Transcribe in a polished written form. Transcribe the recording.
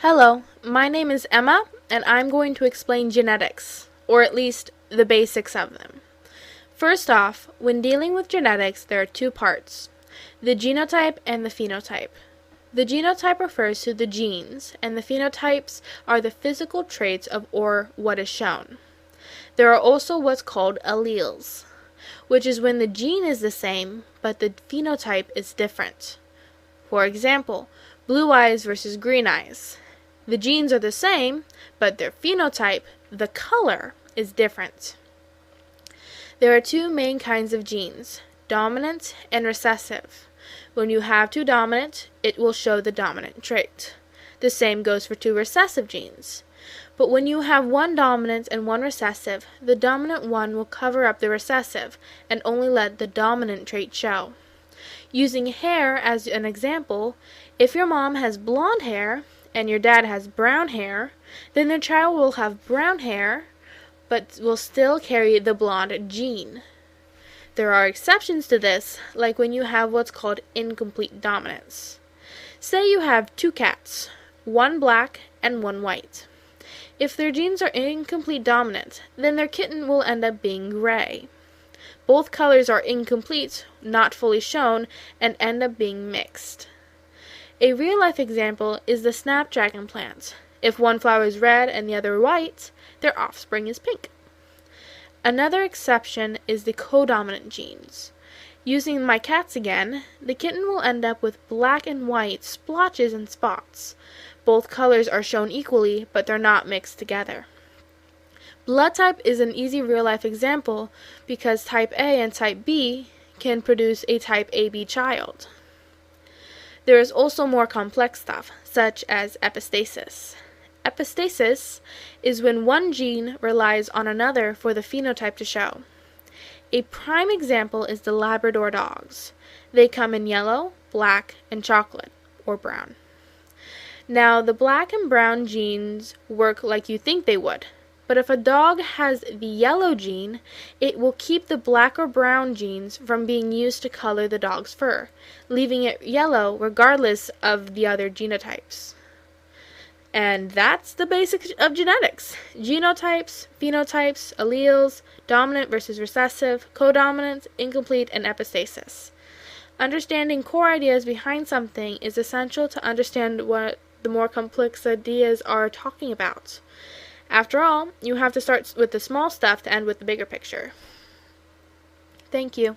Hello, my name is Emma, and I'm going to explain genetics, or at least the basics of them. First off, when dealing with genetics, there are two parts, the genotype and the phenotype. The genotype refers to the genes, and the phenotypes are the physical traits of or what is shown. There are also what's called alleles, which is when the gene is the same, but the phenotype is different. For example, blue eyes versus green eyes. The genes are the same, but their phenotype, the color, is different. There are two main kinds of genes, dominant and recessive. When you have two dominant, it will show the dominant trait. The same goes for two recessive genes. But when you have one dominant and one recessive, the dominant one will cover up the recessive and only let the dominant trait show. Using hair as an example, if your mom has blonde hair and your dad has brown hair, then the child will have brown hair but will still carry the blonde gene. There are exceptions to this, like when you have what's called incomplete dominance. Say you have two cats, one black and one white. If their genes are incomplete dominant, then their kitten will end up being gray. Both colors are incomplete, not fully shown, and end up being mixed. A real-life example is the snapdragon plant. If one flower is red and the other white, their offspring is pink. Another exception is the codominant genes. Using my cats again, the kitten will end up with black and white splotches and spots. Both colors are shown equally, but they're not mixed together. Blood type is an easy real-life example because type A and type B can produce a type AB child. There is also more complex stuff, such as epistasis. Epistasis is when one gene relies on another for the phenotype to show. A prime example is the Labrador dogs. They come in yellow, black, and chocolate, or brown. Now, the black and brown genes work like you think they would, but if a dog has the yellow gene, it will keep the black or brown genes from being used to color the dog's fur, leaving it yellow regardless of the other genotypes. And that's the basics of genetics. Genotypes, phenotypes, alleles, dominant versus recessive, codominant, incomplete, and epistasis. Understanding core ideas behind something is essential to understand what the more complex ideas are talking about. After all, you have to start with the small stuff to end with the bigger picture. Thank you.